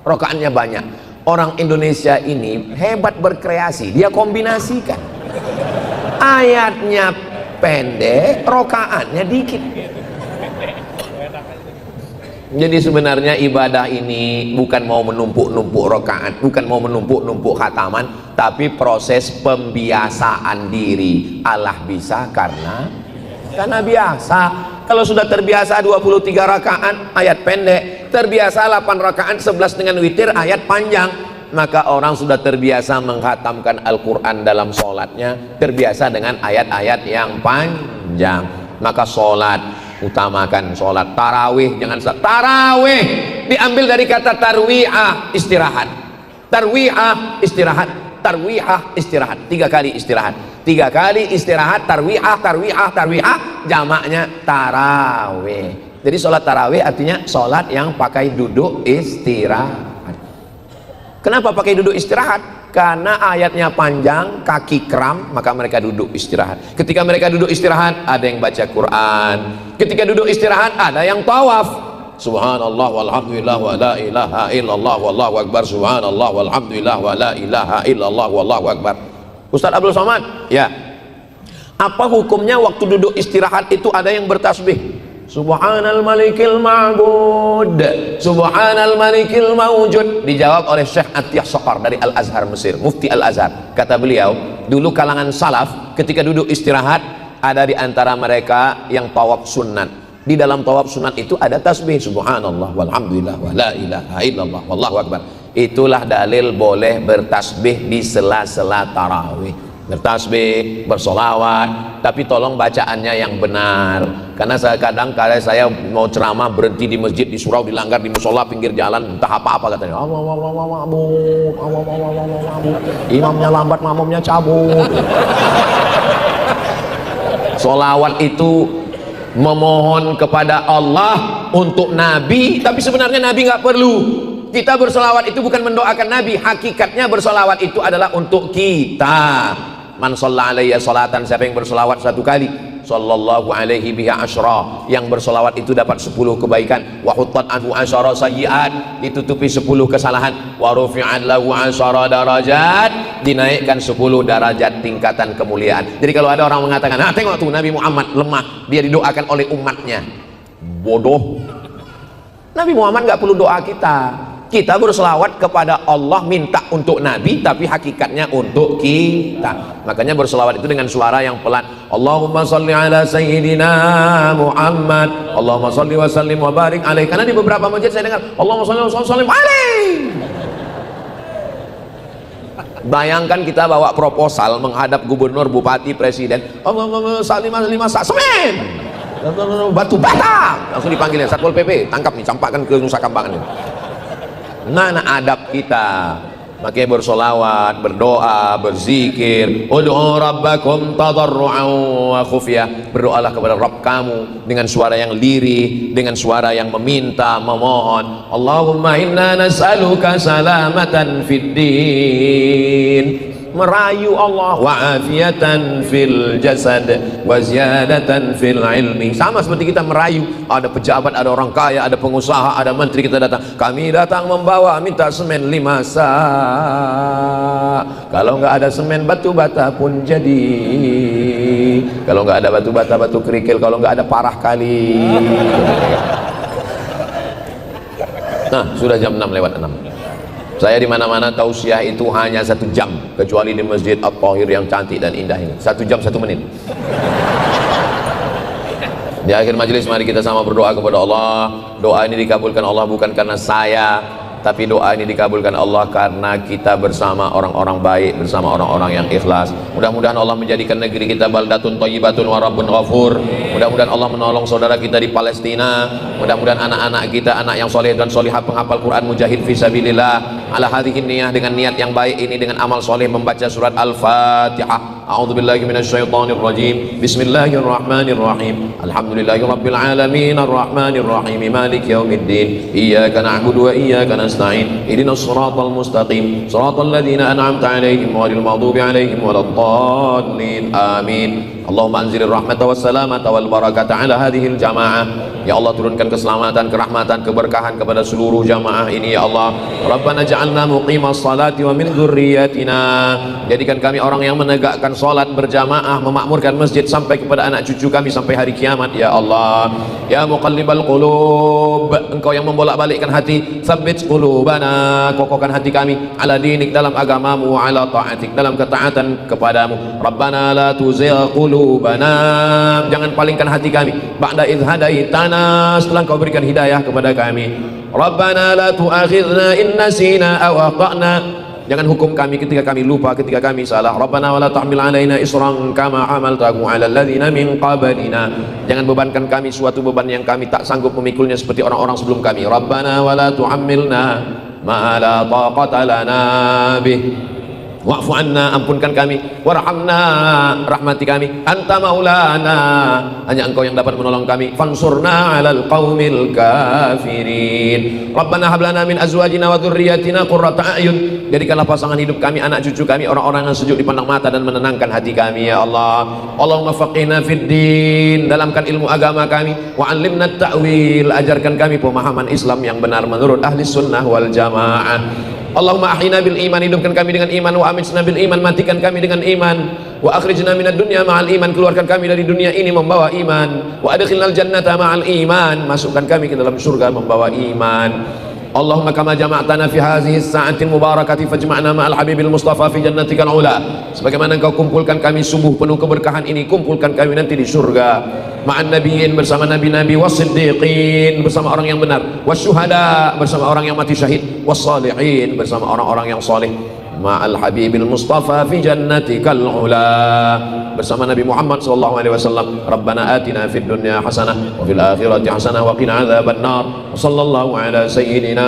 rakaatnya banyak. Orang Indonesia ini hebat berkreasi, dia kombinasikan. Ayatnya pendek, rokaatnya dikit. Jadi sebenarnya ibadah ini bukan mau menumpuk-numpuk rokaat, bukan mau menumpuk-numpuk khataman, tapi proses pembiasaan diri. Allah bisa karena biasa. Kalau sudah terbiasa 23 rakaat ayat pendek, terbiasa 8 rakaat 11 dengan witir ayat panjang, maka orang sudah terbiasa menghatamkan Al-Quran dalam sholatnya, terbiasa dengan ayat-ayat yang panjang. Maka sholat, utamakan sholat. Tarawih, jangan tarawih diambil dari kata tarwi'ah, istirahat. Tarwi'ah, istirahat. Tarwi'ah, istirahat. 3 kali istirahat. 3 kali istirahat, tarwi'ah, tarwi'ah, tarwi'ah, jamaknya tarawih. Jadi sholat tarawih artinya sholat yang pakai duduk istirahat. Kenapa pakai duduk istirahat? Karena ayatnya panjang, kaki kram, maka mereka duduk istirahat. Ketika mereka duduk istirahat, ada yang baca Quran. Ketika duduk istirahat, ada yang tawaf. Subhanallah walhamdulillah wa la ilaha illallah wallahu akbar. Subhanallah walhamdulillah wa la ilaha illallah wallahu akbar. Ustaz Abdul Somad, ya. Apa hukumnya waktu duduk istirahat itu ada yang bertasbih? Subhanal malikil ma'bud, Subhanal malikil mawjud. Dijawab oleh Syekh Atiyah Saqar dari Al-Azhar Mesir, Mufti Al-Azhar. Kata beliau, dulu kalangan salaf ketika duduk istirahat ada di antara mereka yang tawaf sunat. Di dalam tawaf sunat itu ada tasbih subhanallah walhamdulillah wa la ilaha illallah wallahu akbar. Itulah dalil boleh bertasbih di sela-sela tarawih. Bertasbih, bersolawat, tapi tolong bacaannya yang benar. Karena kadang saya mau ceramah berhenti di masjid, di surau, dilanggar di musola pinggir jalan, entah apa-apa katanya. Imamnya lambat, makmumnya cabut. Solawat itu memohon kepada Allah untuk Nabi, tapi sebenarnya Nabi nggak perlu. Kita bersolawat itu bukan mendoakan Nabi, hakikatnya bersolawat itu adalah untuk kita. Man shalla alayya salatan, siapa yang bersolawat 1 kali, sallallahu alaihi biha asyra, yang bersolawat itu dapat 10 kebaikan. Wa huttat anhu asyara sayyiat, ditutupi 10 kesalahan. Wa rufi'at lahu asyara darajat, dinaikkan 10 derajat tingkatan kemuliaan. Jadi kalau ada orang mengatakan, "Nah, tengok tuh Nabi Muhammad lemah, dia didoakan oleh umatnya." Bodoh. Nabi Muhammad nggak perlu doa kita. Kita berselawat kepada Allah, minta untuk Nabi, tapi hakikatnya untuk kita. Makanya berselawat itu dengan suara yang pelan. Allahumma salli ala sayyidina Muhammad, Allahumma salli wa sallim wa barik alaih. Karena di beberapa masjid saya dengar Allahumma salli wa sallim alaih. Bayangkan kita bawa proposal menghadap gubernur, bupati, presiden. Allahumma salli wa sallim semen, batu bata, langsung dipanggilin Satpol PP, tangkap nih, campakkan ke Nusa Kambangan ini. Mana adab kita? Makanya bersolawat, berdoa, berzikir. Ud'u rabbakum tadarru'an wa khufyah. Berdoalah kepada Rabb kamu dengan suara yang lirih, dengan suara yang meminta, memohon. Allahumma inna nas'aluka salamatan fid din merayu Allah, wa afiatan fil jasad wa ziyadatan fil ilmi. Sama seperti kita merayu, ada pejabat, ada orang kaya, ada pengusaha, ada menteri, kita datang, kami datang membawa, minta semen 5 sak. Kalau nggak ada semen, batu bata pun jadi. Kalau nggak ada batu bata, batu kerikil. Kalau nggak ada parah kali. Nah, sudah jam 6:06. Saya di mana-mana tausiah itu hanya 1 jam, kecuali di Masjid At-Tahir yang cantik dan indah ini. 1 jam 1 menit. Di akhir majelis mari kita sama berdoa kepada Allah. Doa ini dikabulkan Allah bukan karena saya, tapi doa ini dikabulkan Allah karena kita bersama orang-orang baik, bersama orang-orang yang ikhlas. Mudah-mudahan Allah menjadikan negeri kita baldatun thayyibatun wa rabbun ghafur. Mudah-mudahan Allah menolong saudara kita di Palestina. Mudah-mudahan anak-anak kita, anak yang soleh dan solihah, penghafal Quran, mujahid fisabilillah, ala hadhihi niyah, dengan niat yang baik ini, dengan amal soleh membaca surat Al-Fatihah. A'udzubillahi minasyaitonir rajim. Bismillahirrahmanirrahim. Alhamdulillahirabbil alamin arrahmanir rahim maliki yaumiddin. Iyyaka na'budu wa iyyaka nasta'in. Ihdinas siratal mustaqim. Siratal ladzina an'amta 'alaihim ghairil maghdubi 'alaihim waladdallin. Amin. Allahumma anzilir rahmata wassalamata wal barakata 'ala hadhil jamaah. Ya Allah, turunkan keselamatan, kerahmatan, keberkahan kepada seluruh jamaah ini ya Allah. Rabbana ja'alna muqimas salati wa min dzurriyyatina. Jadikan kami orang yang menegakkan salat berjamaah, memakmurkan masjid sampai kepada anak cucu kami sampai hari kiamat ya Allah. Ya muqallibal qulub, Engkau yang membolak-balikkan hati, tsabbit qulubana, kokohkan hati kami ala dinik, dalam agamamu, ala ta'atik, dalam ketaatan kepadamu. Rabbana la tuzigh qulubana, jangan palingkan hati kami ba'da idh hadaitana, setelah Engkau berikan hidayah kepada kami. Rabbana la tu'akhidna in nasina aw akhtana, jangan hukum kami ketika kami lupa, ketika kami salah. Rabbana wa la tahmil alaina isran kama hamaltahu ala alladhina min qablina, jangan bebankan kami suatu beban yang kami tak sanggup memikulnya seperti orang-orang sebelum kami. Rabbana wa la tuhammilna ma la taqata lana bih, wa'fu anna, ampunkan kami, warhamna, rahmati kami, anta maulana, hanya Engkau yang dapat menolong kami, fansurna 'alal qaumil kafirin. Rabbana hab lana min azwajina wa dzurriyyatina qurrata a'yun, jadikanlah pasangan hidup kami, anak cucu kami, orang-orang yang sejuk dipandang mata dan menenangkan hati kami ya Allah. Allahumma faqihna fid din, dalamkan ilmu agama kami, wa 'allimna ta'wil, ajarkan kami pemahaman Islam yang benar menurut ahli sunnah wal jamaah. Allahumma ahyina bil iman, hidupkan kami dengan iman, wa amitna bil iman, matikan kami dengan iman, wa akhrijna minad dunya ma'al iman, keluarkan kami dari dunia ini membawa iman, wa adkhilnal jannata ma'al iman, masukkan kami ke dalam surga membawa iman. Allahumma kama jama'tana fi hadhihi as-sa'ati mubarakati fajma'na ma'al habibil mustafa fi jannatikal ula, sebagaimana Engkau kumpulkan kami subuh penuh keberkahan ini, kumpulkan kami nanti di surga ma'an nabiyyin, bersama nabi-nabi, was-siddiqin, bersama orang yang benar, was-syuhada, bersama orang yang mati syahid, was-salihin, bersama orang-orang yang saleh, ma'al habibil mustafa fi jannatikal ula, bersama Nabi Muhammad sallallahu alaihi wasallam. Rabbana atina fid dunya hasanah wa fil akhirati hasanah wa qina adzaban nar. Sallallahu ala sayyidina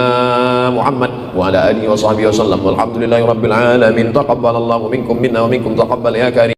Muhammad wa ala alihi wa sahbihi wasallam. Walhamdulillahi rabbil alamin. Taqabbalallahu minkum minna wa minkum taqabbal ya karim.